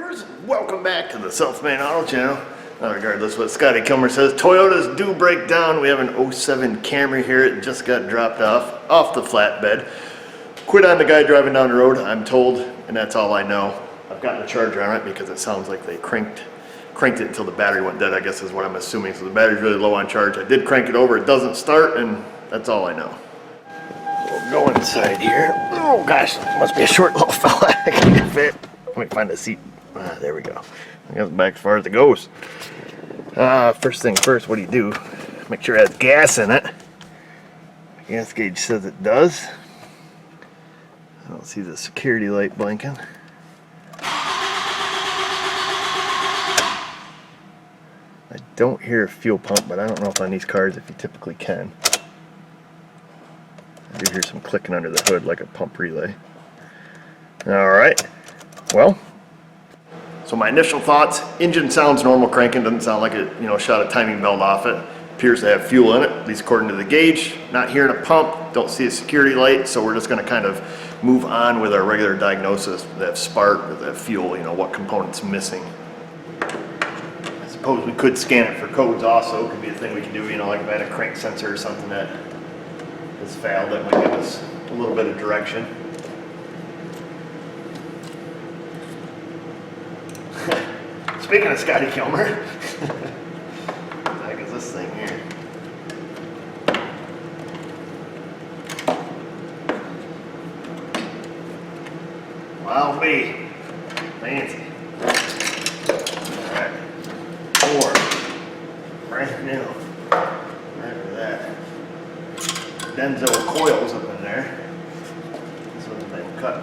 viewers, welcome back to the Self-Made Auto Channel. Regardless of what Scotty Kilmer says, Toyotas do break down. We have an 07 Camry here. It just got dropped off the flatbed. Quit on the guy driving down the road, I'm told, and that's all I know. I've gotten a charger on it because it sounds like they cranked it until the battery went dead, I guess is what I'm assuming. So the battery's really low on charge. I did crank it over, it doesn't start, and that's all I know. We'll go inside here. Oh gosh, must be a short little fella. I can't fit. Let me find a seat. There we go. I got back as far as it goes. First thing first, what do? Make sure it has gas in it. The gas gauge says it does. I don't see the security light blinking. I don't hear a fuel pump, but I don't know if on these cars if you typically can. I do hear some clicking under the hood like a pump relay. Alright, well, so my initial thoughts, engine sounds normal cranking, doesn't sound like it, shot a timing belt off it. Appears to have fuel in it, at least according to the gauge. Not hearing a pump, don't see a security light, so we're just going to kind of move on with our regular diagnosis, that spark, that fuel, what component's missing. I suppose we could scan it for codes also, could be a thing we can do, like if I had a crank sensor or something that has failed, that might give us a little bit of direction. Speaking of Scotty Kilmer, what the heck is this thing here? Wow, me. Fancy. Alright. 4. Brand new. Right for that. Denso coils up in there. This one's been put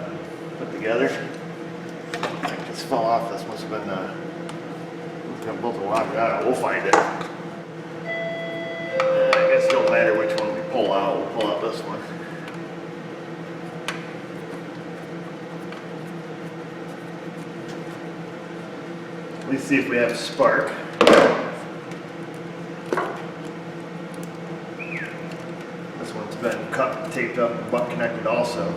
together. I think this fell off. This must have been got both a while ago. We'll find it. I guess it don't matter which one we pull out. We'll pull out this one. At least see if we have a spark. This one's been cut and taped up and butt connected also.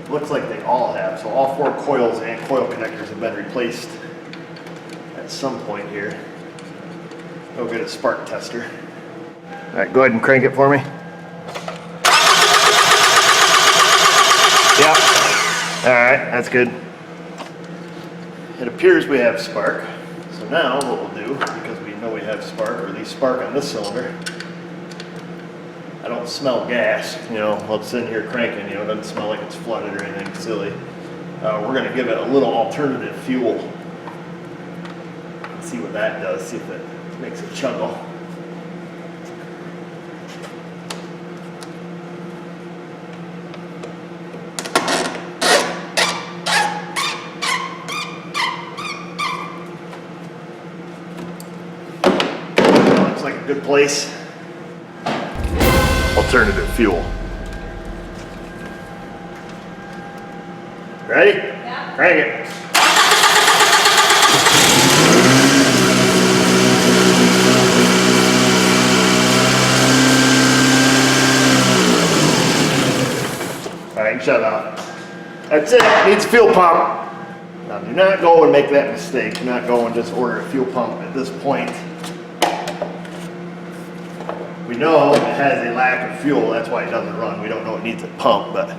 Looks like they all have. So all 4 coils and coil connectors have been replaced at some point here. Go get a spark tester. Alright, go ahead and crank it for me. Yep. Alright, that's good. It appears we have spark. So now what we'll do, because we know we have spark, or at least spark on this cylinder, I don't smell gas, while it's sitting here cranking, it doesn't smell like it's flooded or anything silly. We're going to give it a little alternative fuel. See what that does, see if it makes it chuggle. Looks like a good place. Alternative fuel. Ready? Yeah. Crank it. Alright, shut up. That's it. Needs a fuel pump. Now do not go and make that mistake. Do not go and just order a fuel pump at this point. We know it has a lack of fuel, that's why it doesn't run. We don't know it needs a pump, but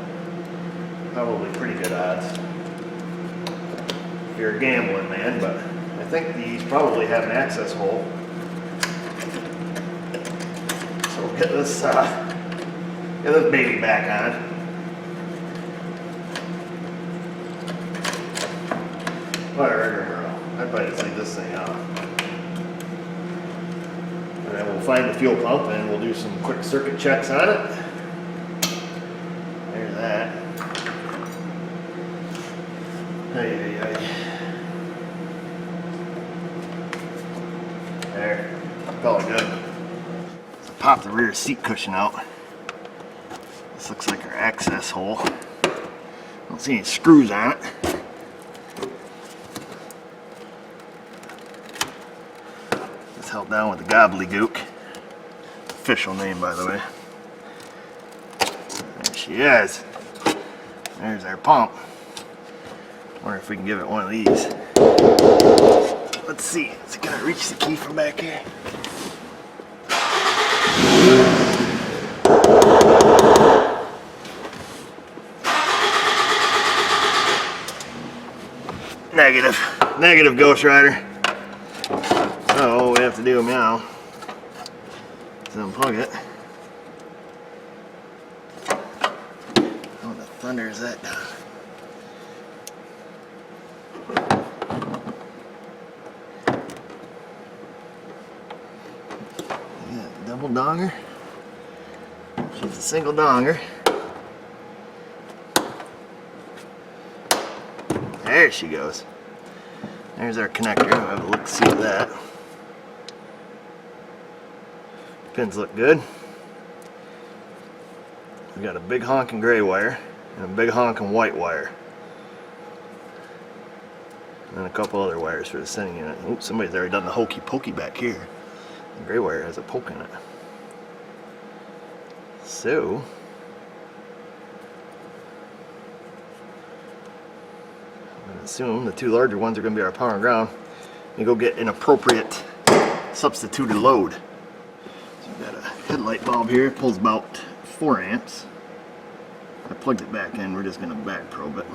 probably pretty good odds. If you're a gambling man, but I think these probably have an access hole. So we'll get this baby back on. Whatever, I'd probably just leave this thing out. And then we'll find the fuel pump and we'll do some quick circuit checks on it. There's that. There. Probably good. So pop the rear seat cushion out. This looks like our access hole. Don't see any screws on it. Held down with the gobbledygook. Official name, by the way. There she is. There's our pump. Wonder if we can give it one of these. Let's see. Is it gonna reach the key from back here? Negative, Ghost Rider. So all we have to do now is unplug it. How the thunder is that done? Yeah, double donger. She's a single donger. There she goes. There's our connector. We'll have a look see at that. Pins look good. We got a big honking gray wire and a big honking white wire. And a couple other wires for the sending unit. Oops, somebody's already done the hokey pokey back here. The gray wire has a poke in it. So assume the two larger ones are going to be our power and ground, and go get an appropriate substituted load. So we've got a headlight bulb here, it pulls about 4 amps. I plugged it back in, we're just going to back probe it.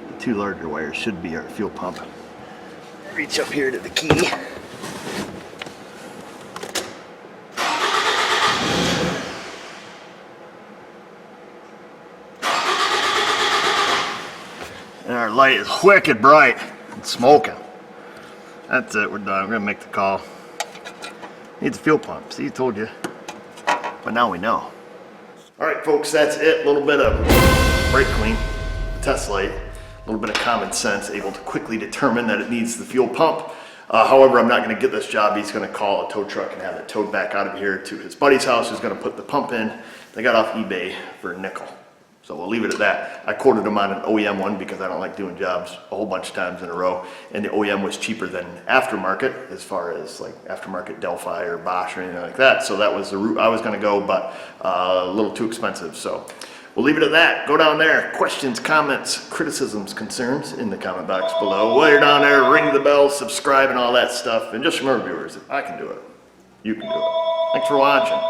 The two larger wires should be our fuel pump. Reach up here to the key. And our light is wicked bright. It's smoking. That's it, we're done. We're gonna make the call. Needs a fuel pump. See, I told you. But now we know. Alright folks, that's it. A little bit of brake clean, test light, a little bit of common sense, able to quickly determine that it needs the fuel pump. However, I'm not gonna get this job. He's gonna call a tow truck and have it towed back out of here to his buddy's house who's gonna put the pump in. They got off eBay for a nickel. So we'll leave it at that. I quoted him on an OEM one because I don't like doing jobs a whole bunch of times in a row. And the OEM was cheaper than aftermarket as far as like aftermarket Delphi or Bosch or anything like that. So that was the route I was gonna go, but a little too expensive. So we'll leave it at that. Go down there. Questions, comments, criticisms, concerns in the comment box below. While you're down there, ring the bell, subscribe and all that stuff. And just remember viewers, if I can do it, you can do it. Thanks for watching.